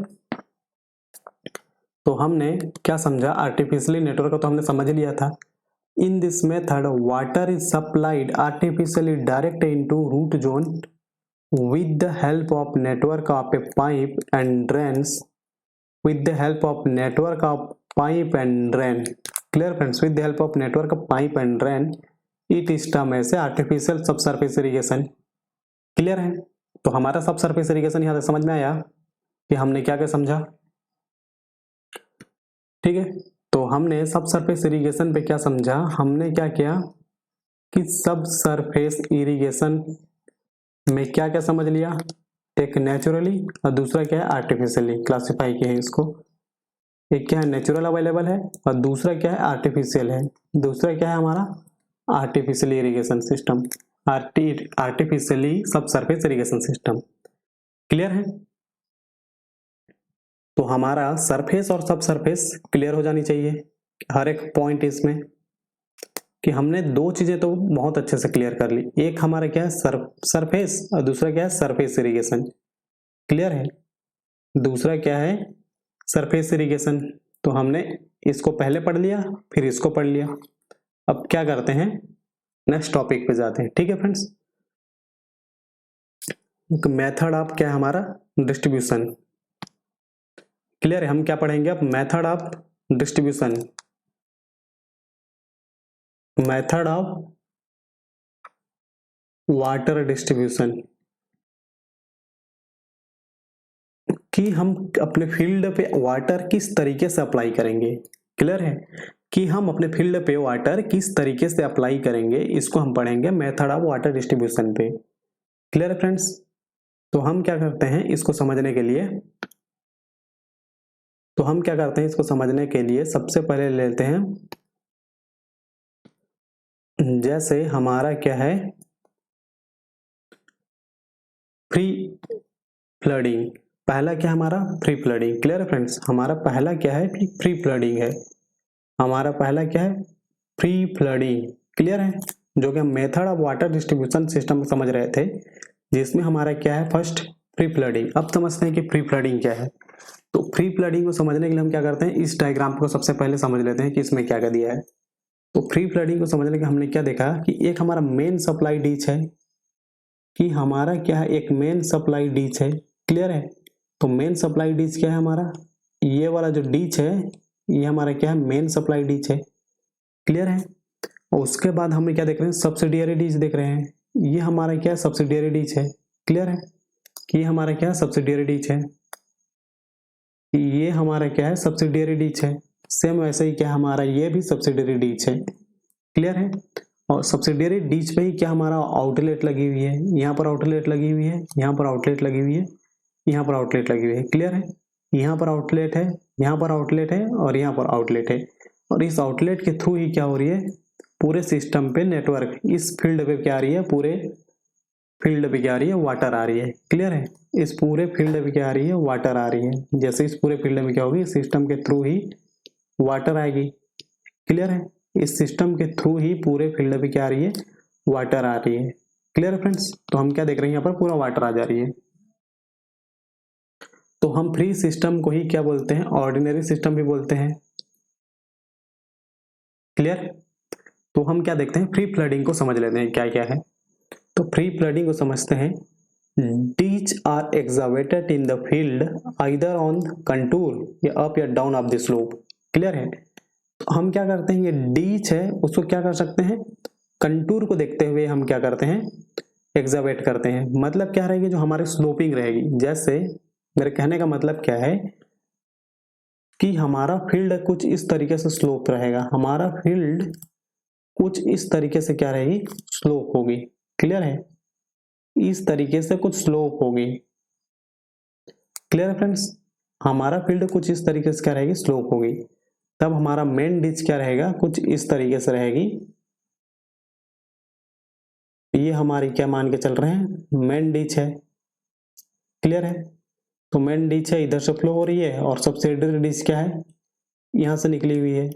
तो हमने क्या समझा, artificially network को तो हमने समझ लिया था. In this method water is supplied artificially direct into root zone with the help of network of a pipe and drains. With the help of network of pipe and drain. Clear friends? With the help of network of pipe and drain, it is termed as artificial subsurface irrigation. Clear है? तो हमारा subsurface irrigation यहाँ से समझ में आया कि हमने क्या क्या समझा. ठीक है, तो हमने सबसरफेस इरिगेशन पे क्या समझा, हमने क्या किया कि सबसरफेस इरिगेशन में क्या क्या समझ लिया, एक नेचुरली और दूसरा क्या है आर्टिफिशियली क्लासिफाई किया है इसको. एक क्या है, नेचुरल अवेलेबल है, और दूसरा क्या है, आर्टिफिशियल है। दूसरा क्या है हमारा, आर्टिफिशियल इरिगेशन सिस्टम, आर्टिफिशियली सब सरफेस इरिगेशन सिस्टम। क्लियर है? तो हमारा सरफेस और सब सरफेस क्लियर हो जानी चाहिए, हर एक पॉइंट इसमें, कि हमने दो चीजें तो बहुत अच्छे से क्लियर कर ली। एक हमारा क्या है, सरफेस, और दूसरा क्या है, सरफेस इरिगेशन। क्लियर है? दूसरा क्या है, सरफेस इरिगेशन। तो हमने इसको पहले पढ़ लिया, फिर इसको पढ़ लिया। अब क्या करते हैं, नेक्स्ट टॉपिक पे जाते हैं। ठीक है फ्रेंड्स? मेथड ऑफ क्या है हमारा, डिस्ट्रीब्यूशन। क्लियर है? हम क्या पढ़ेंगे अब, method of distribution, method of water distribution, कि हम अपने फील्ड पे वाटर किस तरीके से अप्लाई करेंगे। क्लियर है? कि हम अपने फील्ड पे वाटर किस तरीके से अप्लाई करेंगे, इसको हम पढ़ेंगे मेथड ऑफ वाटर डिस्ट्रीब्यूशन पे। क्लियर है फ्रेंड्स? तो हम क्या करते हैं इसको समझने के लिए, सबसे पहले लेते हैं, जैसे हमारा क्या है, फ्री फ्लडिंग। पहला क्या हमारा, फ्री फ्लडिंग। क्लियर है फ्रेंड्स? हमारा पहला क्या है, फ्री फ्लडिंग है। हमारा पहला क्या है, फ्री फ्लडिंग। क्लियर है? जो कि हम method of water distribution system समझ रहे थे, जिसमें हमारा क्या है, फर्स्ट फ्री फ्लडिंग। अब समझते हैं कि फ्री फ्लडिंग क्या है। तो फ्री फ्लडिंग को समझने के लिए हम क्या करते हैं, इस डायग्राम को सबसे पहले समझ लेते हैं कि इसमें क्या क्या दिया है। तो फ्री फ्लडिंग को समझने के हमने क्या देखा, कि एक हमारा मेन सप्लाई डीच है, कि हमारा क्या है, एक मेन सप्लाई डीच है। क्लियर है? तो मेन सप्लाई डीच क्या है हमारा, ये वाला जो डीच है, ये हमारा क्या है, मेन सप्लाई डीच है। क्लियर है? और उसके बाद हमें क्या देख रहे हैं, सब्सिडियरी डीच देख रहे हैं। ये हमारा क्या है, सब्सिडियरी डीच है। क्लियर है? कि ये हमारा क्या है, सब्सिडियरी डीच है। ये हमारा क्या है, सब्सिडियरी डीच है। सेम वैसे ही क्या हमारा, ये भी सब्सिडियरी डीच है। क्लियर है? और सब्सिडियरी डीच पे ही क्या हमारा आउटलेट लगी हुई है, यहाँ पर आउटलेट लगी हुई है, यहाँ पर आउटलेट लगी हुई है, यहाँ पर आउटलेट लगी हुई है। क्लियर है? यहाँ पर आउटलेट है, यहाँ पर आउटलेट है, और यहाँ पर आउटलेट है। और इस आउटलेट के थ्रू ही क्या हो रही है, पूरे सिस्टम पे नेटवर्क, इस फील्ड पे क्या आ रही है, पूरे फील्ड पे क्या आ रही है, वाटर आ रही है। क्लियर है? इस पूरे फील्ड पे क्या आ रही है, वाटर आ रही है। जैसे इस पूरे फील्ड में क्या होगी, सिस्टम के थ्रू ही वाटर आएगी। क्लियर है? इस सिस्टम के थ्रू ही पूरे फील्ड पे क्या आ रही है, वाटर आ रही है। क्लियर है फ्रेंड्स? तो हम क्या देख रहे हैं, यहाँ पर पूरा वाटर आ जा रही है। तो हम फ्री सिस्टम को ही क्या बोलते हैं, ऑर्डिनरी सिस्टम भी बोलते हैं। क्लियर? तो हम क्या देखते हैं, फ्री फ्लडिंग को समझ लेते हैं क्या क्या है। तो फ्री फ्लडिंग को समझते हैं, ditch are excavated in the field either on contour या अप या down of the slope. Clear है? तो हम क्या करते हैं, ये डीच है, उसको क्या कर सकते हैं, कंटूर को देखते हुए हम क्या करते हैं, एक्सावेट करते हैं। मतलब क्या रहेगी, जो हमारे स्लोपिंग रहेगी। जैसे मेरे कहने का मतलब क्या है, कि हमारा फील्ड कुछ इस तरीके से स्लोप रहेगा, हमारा फील्ड कुछ इस तरीके से क्या रहेगी, स्लोप होगी। क्लियर है? इस तरीके से कुछ स्लोप होगी। क्लियर है फ्रेंड्स? हमारा फील्ड कुछ इस तरीके से क्या रहेगी, स्लोप होगी। तब हमारा मेन डिच क्या रहेगा, कुछ इस तरीके से रहेगी। ये हमारी क्या मान के चल रहे हैं, मेन डिच है। क्लियर है? तो मेन डिच है, इधर से फ्लो हो रही है, और सब्सिडियरी डिच क्या है, यहां से निकली हुई है।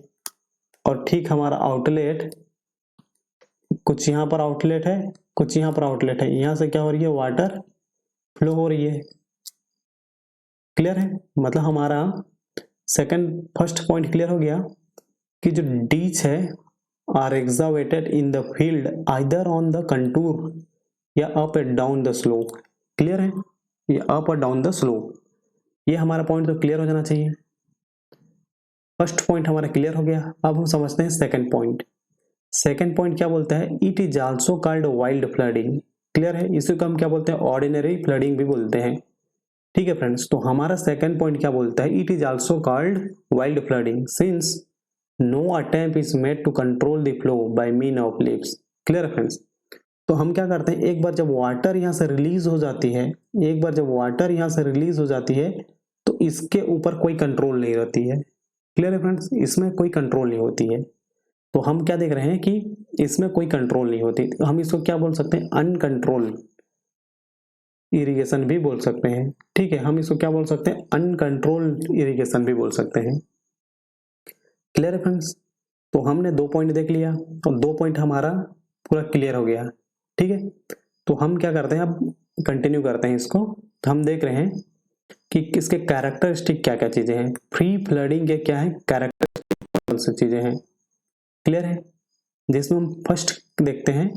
और ठीक हमारा आउटलेट, कुछ यहाँ पर आउटलेट है, कुछ यहाँ पर आउटलेट है, यहाँ से क्या हो रही है, वाटर फ्लो हो रही है। क्लियर है? मतलब हमारा फर्स्ट पॉइंट क्लियर हो गया, कि जो डीच है are excavated in the field either on the contour या up and down the slope. Clear है? ये अप और डाउन द स्लोप, ये हमारा पॉइंट तो क्लियर हो जाना चाहिए। फर्स्ट पॉइंट हमारा क्लियर हो गया। अब हम समझते हैं सेकंड पॉइंट। सेकंड पॉइंट क्या बोलता है, it is also called wild flooding. Clear है? इसी को हम क्या बोलते हैं, ऑर्डिनरी फ्लडिंग भी बोलते हैं। ठीक है फ्रेंड्स? तो हमारा सेकंड पॉइंट क्या बोलता है, it is also called wild flooding since no attempt is made to control the flow by mean of lifts. Clear है फ्रेंड्स? तो हम क्या करते हैं, एक बार जब वाटर यहाँ से रिलीज हो जाती है, एक बार जब वाटर यहाँ से रिलीज हो जाती है, तो इसके ऊपर कोई कंट्रोल नहीं रहती है। क्लियर है फ्रेंड्स, इसमें कोई कंट्रोल नहीं होती है। तो हम क्या देख रहे हैं कि इसमें कोई कंट्रोल नहीं होती, तो हम इसको क्या बोल सकते हैं, अनकंट्रोल इरिगेशन भी बोल सकते हैं। ठीक है, हम इसको क्या बोल सकते हैं, अनकंट्रोल्ड इरिगेशन भी बोल सकते हैं। क्लियर है फ्रेंड्स, तो हमने 2 पॉइंट देख लिया और 2 पॉइंट हमारा पूरा क्लियर हो गया। ठीक है, तो हम क्या करते हैं, अब कंटिन्यू करते हैं इसको। तो हम देख रहे हैं कि इसके कैरेक्टरिस्टिक क्या क्या चीजें हैं, फ्री फ्लडिंग के क्या है कैरेक्टरिस्टिक, कौन सी चीजें हैं। क्लियर है, जिसमें हम फर्स्ट देखते हैं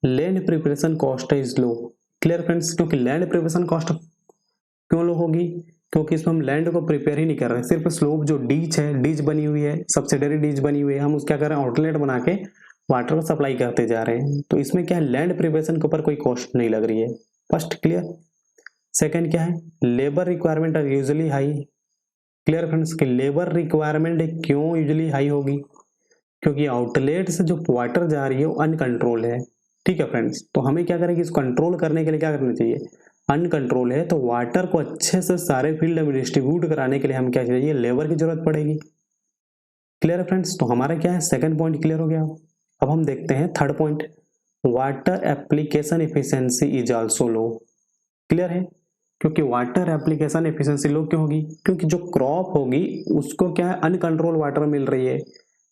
land preparation cost is low. Clear friends, क्योंकि लैंड प्रिपरेशन कॉस्ट क्यों लो होगी, क्योंकि इसमें हम लैंड को प्रिपेयर ही नहीं कर रहे, सिर्फ स्लोप जो डीच है, डीच बनी हुई है, सब्सिडरी डीच बनी हुई है, हम उस क्या कर रहे हैं, आउटलेट बना के वाटर को सप्लाई करते जा रहे हैं। तो इसमें क्या है, लैंड प्रिपरेशन के ऊपर कोई कॉस्ट नहीं लग रही है। First clear. सेकंड क्या है, labour requirement are usually high. Clear friends, कि लेबर रिक्वायरमेंट क्यों यूजुअली हाई होगी, क्योंकि आउटलेट से जो वाटर जा रही है वो अनकंट्रोल है। ठीक है फ्रेंड्स, तो हमें क्या करेंगे, इसको कंट्रोल करने के लिए क्या करना चाहिए, अनकंट्रोल है तो वाटर को अच्छे से सारे फील्ड में डिस्ट्रीब्यूट कराने के लिए हम क्या चाहिए, लेबर की जरूरत पड़ेगी। क्लियर है फ्रेंड्स, तो हमारा क्या है, सेकंड पॉइंट क्लियर हो गया। अब हम देखते हैं third point, water application efficiency is also low. Clear है, क्योंकि वाटर एप्लीकेशन एफिशिएंसी लो क्यों होगी, क्योंकि जो क्रॉप होगी उसको क्या है, अनकंट्रोल वाटर मिल रही है,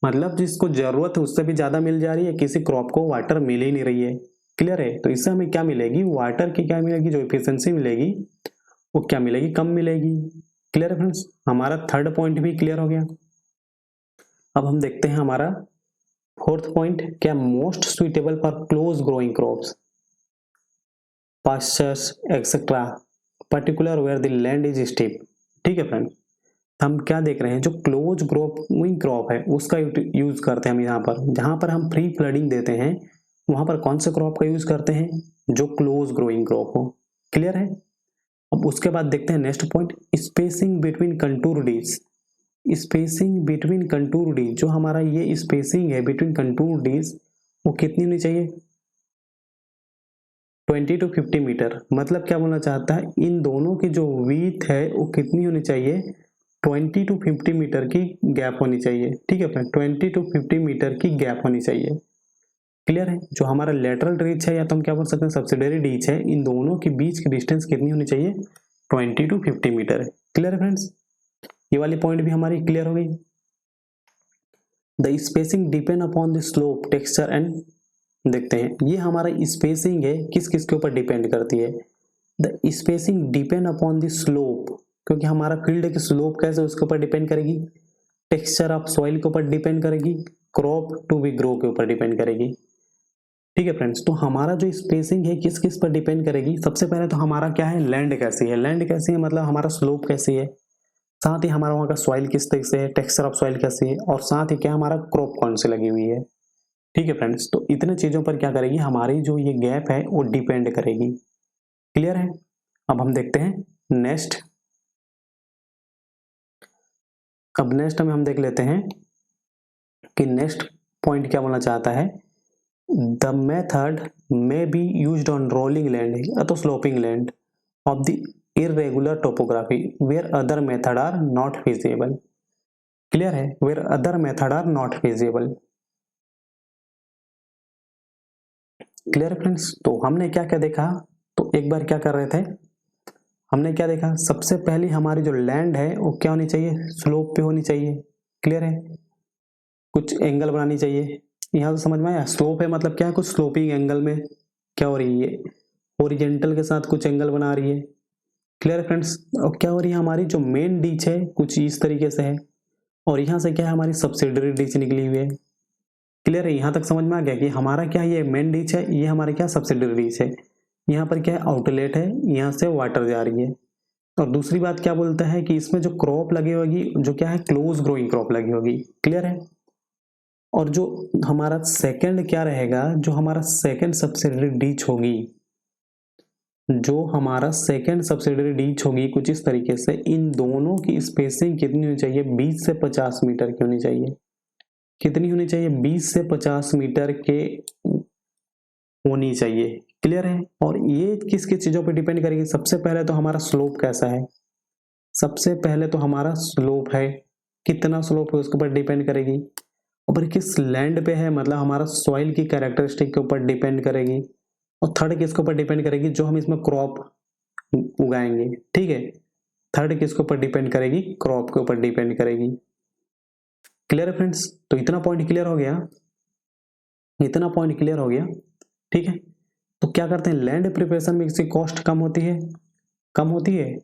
मतलब जिसको जरूरत है उससे भी ज्यादा मिल जा रही है, किसी क्रॉप को वाटर मिल ही नहीं रही है। क्लियर है, तो इससे हमें क्या मिलेगी, वाटर की क्या मिलेगी, जो एफिशिएंसी मिलेगी वो क्या मिलेगी, कम मिलेगी। क्लियर है फ्रेंड्स, हमारा थर्ड पॉइंट भी क्लियर हो गया। अब हम देखते हैं हमारा फोर्थ पॉइंट, क्या most suitable for close growing crops, pastures etcetera, particular where the land is steep. ठीक है फ्रेंड, हम क्या देख रहे हैं, जो क्लोज ग्रोइंग क्रॉप है उसका यूज करते हैं हम यहाँ पर, जहां पर हम फ्री फ्लडिंग देते हैं वहां पर कौन से क्रॉप का यूज करते हैं, जो क्लोज ग्रोइंग क्रॉप हो। क्लियर है, अब उसके बाद देखते हैं next point, spacing between contour ditches. Spacing between contour ditches, जो हमारा ये स्पेसिंग है बिटवीन कंटूर डीज वो कितनी होनी चाहिए, 20 to 50 मीटर। मतलब क्या बोलना चाहता है, इन दोनों की जो विड्थ है वो कितनी होनी चाहिए, 20 to 50 मीटर की गैप होनी चाहिए। ठीक है फ्रेंड, 20 to 50 मीटर की गैप होनी चाहिए। क्लियर है, जो हमारा लेटरल रीच है या तो हम क्या बोल सकते हैं सब्सिडरी रीच है, इन दोनों के बीच की डिस्टेंस कितनी होनी चाहिए, 20 to 50 मीटर है। क्लियर है फ्रेंड्स, ये वाली पॉइंट भी हमारी क्लियर हो गई। The spacing depend upon the slope texture and, देखते हैं ये हमारा स्पेसिंग है किस किस के ऊपर डिपेंड करती है, the spacing depend upon the slope, क्योंकि हमारा फील्ड की स्लोप कैसे उसके ऊपर डिपेंड करेगी, टेक्सचर ऑफ सॉइल के ऊपर डिपेंड करेगी, क्रॉप टू बी ग्रो के ऊपर डिपेंड करेगी। ठीक है फ्रेंड्स, तो हमारा जो स्पेसिंग है किस किस पर डिपेंड करेगी, सबसे पहले तो हमारा क्या है, लैंड कैसी है, लैंड कैसी है मतलब हमारा स्लोप कैसी है, साथ ही हमारा वहाँ का सॉइल किस तरह से है, टेक्सचर ऑफ सॉइल कैसी है, और साथ ही क्या हमारा क्रॉप कौन सी लगी हुई है। ठीक है फ्रेंड्स, तो इतने चीजों पर क्या करेगी, हमारी जो ये गैप है वो डिपेंड करेगी। क्लियर है, अब हम देखते हैं नेक्स्ट। अब नेक्स्ट में हम देख लेते हैं कि नेक्स्ट पॉइंट क्या बोलना चाहता है, the method may be used on rolling land या तो sloping land of the irregular topography where other method are not feasible. Clear है, where other method are not feasible. Clear friends, तो हमने क्या क्या देखा, तो एक बार क्या कर रहे थे, हमने क्या देखा, सबसे पहली हमारी जो लैंड है वो क्या होनी चाहिए, स्लोप पे होनी चाहिए। क्लियर है, कुछ एंगल बनानी चाहिए, यहाँ तो समझ में आया, स्लोप है मतलब क्या है, कुछ स्लोपिंग एंगल में क्या हो रही है, ओरिजेंटल के साथ कुछ एंगल बना रही है। क्लियर फ्रेंड्स, और क्या हो रही है, हमारी जो मेन डीच है कुछ इस तरीके से है, और यहाँ से क्या है, हमारी सब्सिडरी डीच निकली हुई है। क्लियर है, यहाँ तक समझ में आ गया कि हमारा क्या है, ये मेन डीच है, ये हमारे क्या सब्सिडरी डीच है, यहाँ पर क्या है आउटलेट है, यहाँ से वाटर जा रही है। और दूसरी बात क्या बोलता है कि इसमें जो क्रॉप लगी होगी जो क्या है, क्लोज ग्रोइंग क्रॉप लगी होगी। क्लियर है, और जो हमारा सेकंड क्या रहेगा, जो हमारा सेकंड सब्सिडरी डीच होगी, जो हमारा सेकंड सब्सिडरी डीच होगी कुछ इस तरीके से, इन दोनों की स्पेसिंग कितनी होनी चाहिए, 20 से 50 मीटर की होनी चाहिए। कितनी होनी चाहिए, 20 से 50 मीटर के होनी चाहिए। क्लियर है, और ये किस किस चीजों पर डिपेंड करेगी, सबसे पहले तो हमारा स्लोप कैसा है, सबसे पहले तो हमारा स्लोप है। कितना स्लोप है उसके ऊपर डिपेंड करेगी, और किस लैंड पे है मतलब हमारा सॉइल की कैरेक्टरिस्टिक के ऊपर डिपेंड करेगी, और थर्ड किसके ऊपर डिपेंड करेगी, जो हम इसमें क्रॉप उगाएंगे, ठीक है। थर्ड किसके ऊपर डिपेंड करेगी, क्रॉप के ऊपर डिपेंड करेगी। क्लियर है फ्रेंड्स? तो इतना पॉइंट क्लियर हो गया, इतना पॉइंट क्लियर हो गया, ठीक है। तो क्या करते हैं, लैंड प्रिपरेशन में इसकी कॉस्ट कम होती है, कम होती है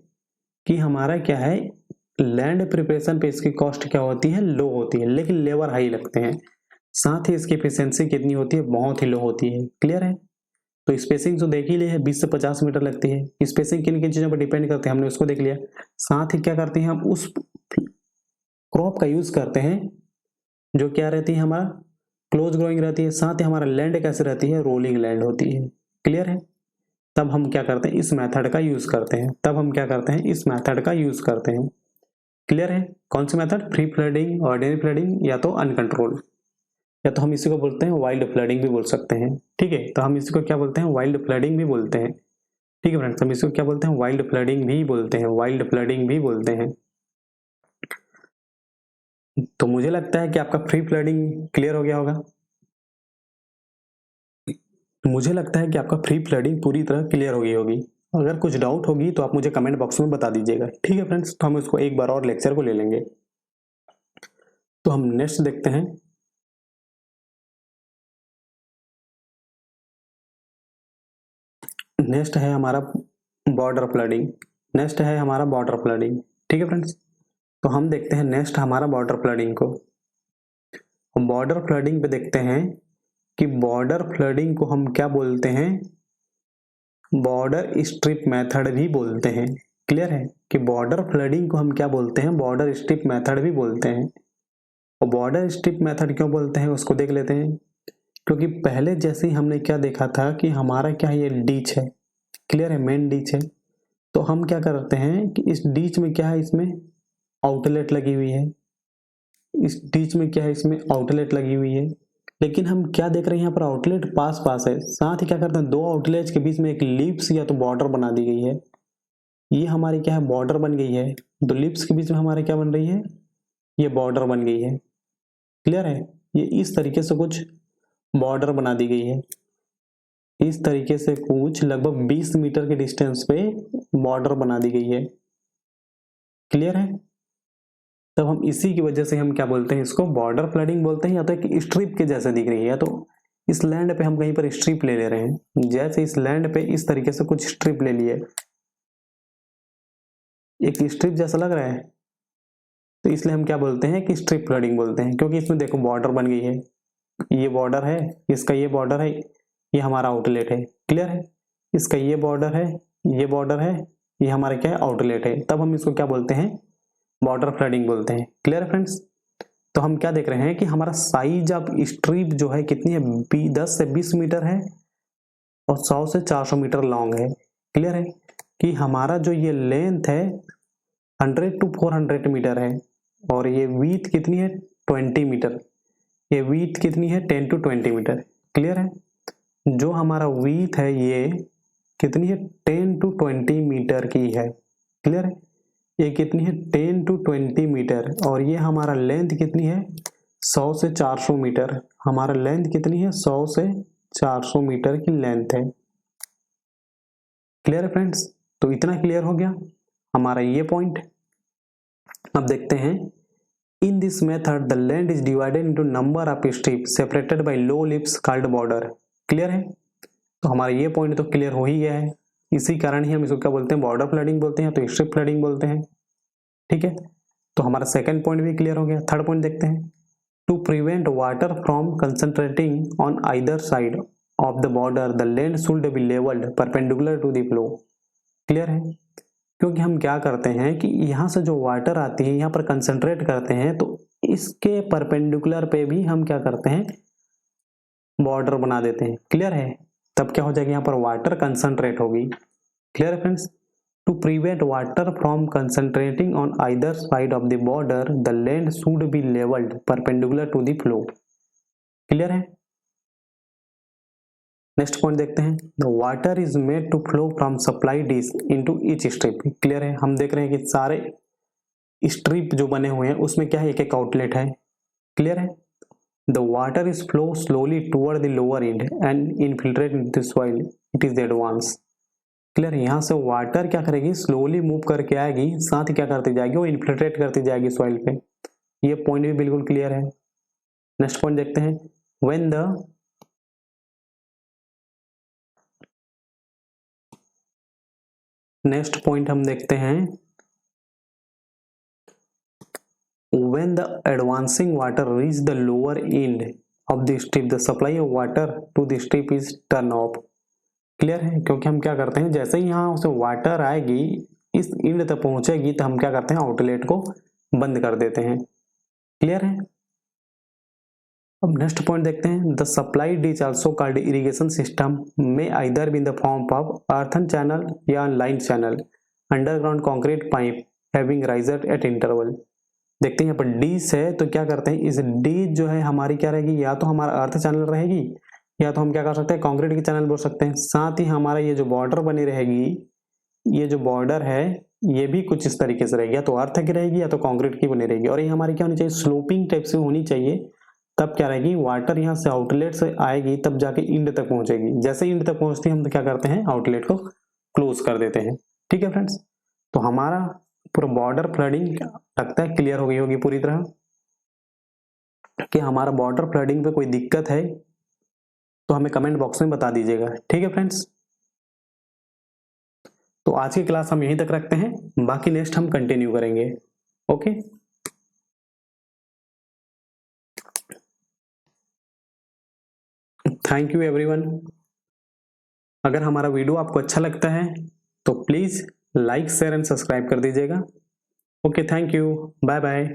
कि हमारा क्या है, लैंड प्रिपरेशन पे इसकी कॉस्ट क्या होती है, लो होती है, लेकिन लेबर हाई लगते हैं। साथ ही इसकी एफिशिएंसी कितनी होती है, बहुत ही लो होती है। क्लियर है? तो स्पेसिंग जो देख ही लिए है 20 से 50 मीटर लगती है। स्पेसिंग किन किन चीजों पर डिपेंड करते हैं हमने उसको देख लिया। साथ ही क्या करते हैं, हम उस क्रॉप का यूज करते हैं जो क्या रहती है, हमारा क्लोज ग्रोइंग रहती है। साथ ही हमारा लैंड कैसे रहती है, रोलिंग लैंड होती है। क्लियर है? तब हम क्या करते हैं, इस मेथड का यूज करते हैं, तब हम क्या करते हैं, इस मेथड का यूज करते हैं। क्लियर है? कौन सी method, free flooding, ordinary flooding, या तो अनकंट्रोल्ड, या तो हम इसी को बोलते हैं वाइल्ड फ्लडिंग भी बोल सकते हैं। ठीक है, तो हम इसी को क्या बोलते हैं, वाइल्ड फ्लडिंग भी बोलते हैं। ठीक है फ्रेंड्स, हम इसको क्या बोलते हैं, वाइल्ड फ्लडिंग भी बोलते हैं, वाइल्ड फ्लडिंग भी बोलते हैं। तो मुझे लगता है कि आपका फ्री फ्लडिंग क्लियर हो गया होगा। मुझे लगता है कि आपका फ्री फ्लडिंग पूरी तरह क्लियर हो गई होगी। अगर कुछ डाउट होगी तो आप मुझे कमेंट बॉक्स में बता दीजिएगा। ठीक है फ्रेंड्स, तो हम इसको एक बार और लेक्चर को ले लेंगे। तो हम नेक्स्ट देखते हैं। नेक्स्ट है हमारा बॉर्डर फ्लडिंग। नेक्स्ट है हमारा बॉर्डर फ्लडिंग। ठीक है फ्रेंड्स, तो हम देखते हैं नेक्स्ट हमारा बॉर्डर फ्लडिंग को। बॉर्डर फ्लडिंग पे देखते हैं कि बॉर्डर फ्लडिंग को हम क्या बोलते हैं, बॉर्डर स्ट्रिप मेथड भी बोलते हैं। क्लियर है कि बॉर्डर फ्लडिंग को हम क्या बोलते हैं, बॉर्डर स्ट्रिप मेथड भी बोलते हैं। और बॉर्डर स्ट्रिप मेथड क्यों बोलते हैं उसको देख लेते हैं। क्योंकि पहले जैसे ही हमने क्या देखा था कि हमारा क्या है, ये डीच है। क्लियर है, मेन डीच है। तो हम क्या करते हैं कि इस डीच में क्या है, इसमें आउटलेट लगी हुई है। इस डीच में क्या है, इसमें आउटलेट लगी हुई है। लेकिन हम क्या देख रहे हैं, यहाँ पर आउटलेट पास पास है। साथ ही क्या करते हैं, दो आउटलेट के बीच में एक लिप्स या तो बॉर्डर बना दी गई है। ये हमारी क्या है, बॉर्डर बन गई है। दो लिप्स के बीच में हमारे क्या बन रही है, ये बॉर्डर बन गई है। क्लियर है? ये इस तरीके से कुछ बॉर्डर बना दी गई है। इस तरीके से कुछ लगभग 20 मीटर के डिस्टेंस पे बॉर्डर बना दी गई है। क्लियर है? तब हम इसी की वजह से हम क्या बोलते हैं, इसको बॉर्डर फ्लडिंग बोलते हैं। या तो एक स्ट्रिप के जैसे दिख रही है, या तो इस लैंड पे हम कहीं पर स्ट्रिप ले रहे हैं। जैसे इस लैंड पे इस तरीके से कुछ स्ट्रिप ले लिए, एक स्ट्रिप जैसा लग रहा है, तो इसलिए हम क्या बोलते हैं कि स्ट्रिप फ्लडिंग बोलते हैं। क्योंकि इसमें देखो बॉर्डर बन गई है, ये बॉर्डर है, इसका ये बॉर्डर है, ये हमारा आउटलेट है। क्लियर है? इसका ये बॉर्डर है, ये बॉर्डर है, ये हमारा क्या है, आउटलेट है। तब हम इसको क्या बोलते हैं, बॉर्डर फ्लडिंग बोलते हैं। क्लियर है फ्रेंड्स? तो हम क्या देख रहे हैं कि हमारा साइज ऑफ स्ट्रिप जो है कितनी है, 10 से 20 मीटर है और 100 से 400 मीटर लॉन्ग है। क्लियर है कि हमारा जो ये लेंथ है 100 to 400 मीटर है, और ये वीथ कितनी है, 20 मीटर। ये वीथ कितनी है, 10 to 20 मीटर। क्लियर है? जो हमारा वीथ है ये कितनी है, 10 to 20 मीटर की है। क्लियर है? ये कितनी है, 10 to 20 मीटर। और ये हमारा लेंथ कितनी है, 100 से 400 मीटर। हमारा लेंथ कितनी है, 100 से 400 मीटर की लेंथ है। क्लियर है फ्रेंड्स? तो इतना क्लियर हो गया हमारा ये पॉइंट। अब देखते हैं, इन this method the land is divided into number of strips separated by low lips called border. Clear है? तो हमारा ये पॉइंट तो क्लियर हो ही गया है। इसी कारण ही हम इसको क्या बोलते हैं, बॉर्डर फ्लडिंग बोलते हैं, तो स्ट्रिप फ्लडिंग बोलते हैं। ठीक है, तो हमारा सेकंड पॉइंट भी क्लियर हो गया। थर्ड पॉइंट देखते हैं, to prevent water from concentrating on either side of the border the land should be levelled perpendicular to the flow. Clear है? क्योंकि हम क्या करते हैं कि यहाँ से जो वाटर आती है यहाँ पर कंसंट्रेट करते हैं, तो इसके परपेंडिकुलर पे भी हम क्या करते हैं, बॉर्डर बना देते हैं। क्लियर है? तब क्या हो जाएगा, यहाँ पर वाटर कंसंट्रेट होगी। क्लियर है friends? To prevent water from concentrating on either side of the border the land should be levelled perpendicular to the flow. Clear है? नेक्स्ट पॉइंट देखते हैं, the water is made to flow from supply ditch into each strip. Clear है? हम देख रहे हैं कि सारे स्ट्रिप जो बने हुए हैं उसमें क्या है, एक एक आउटलेट है। क्लियर है? The water is flow slowly toward the lower and and infiltrate the soil, it is the advance. Clear है? यहाँ से वाटर क्या करेगी, स्लोली मूव करके आएगी, साथ ही क्या करती जाएगी, वो इन्फिल्ट्रेट करती जाएगी सॉइल पे। ये पॉइंट भी बिल्कुल क्लियर है। नेक्स्ट पॉइंट देखते हैं, व्हेन द नेक्स्ट पॉइंट हम देखते हैं, when the advancing water reach the lower end of the strip the supply of water to the strip is turn off। Clear है? क्योंकि हम क्या करते हैं, जैसे ही यहाँ से वाटर आएगी इस एंड तक पहुंचेगी तो हम क्या करते हैं, आउटलेट को बंद कर देते हैं। क्लियर है? अब नेक्स्ट पॉइंट देखते हैं, the supply is also called irrigation system may either be in the form of earthen channel या line channel underground concrete pipe having riser at interval. देखते हैं यहाँ पर डीज है तो क्या करते हैं, इस डीज जो है हमारी क्या रहेगी, या तो हमारा अर्थ चैनल रहेगी या तो हम क्या कर सकते हैं, कंक्रीट की चैनल बोल सकते हैं। साथ ही हमारा ये जो बॉर्डर बनी रहेगी, ये जो बॉर्डर है ये भी कुछ इस तरीके से रहेगी, या तो अर्थ की रहेगी या तो कंक्रीट की बनी रहेगी। और ये हमारी क्या होनी चाहिए, स्लोपिंग टाइप से होनी चाहिए। तब क्या रहेगी, वाटर यहाँ से आउटलेट से आएगी तब जाके इंड तक पहुंचेगी। जैसे इंड तक पहुंचती है हम तो क्या करते हैं, आउटलेट को क्लोज कर देते हैं। ठीक है फ्रेंड्स, तो हमारा पूरा बॉर्डर फ्लडिंग लगता है क्लियर हो गई होगी पूरी तरह। कि हमारा बॉर्डर फ्लडिंग पे कोई दिक्कत है तो हमें कमेंट बॉक्स में बता दीजिएगा। ठीक है फ्रेंड्स, तो आज की क्लास हम यहीं तक रखते हैं, बाकी नेक्स्ट हम कंटिन्यू करेंगे। Okay, thank you everyone. अगर हमारा वीडियो आपको अच्छा लगता है तो please like share and subscribe कर दीजिएगा। Okay, thank you, bye bye.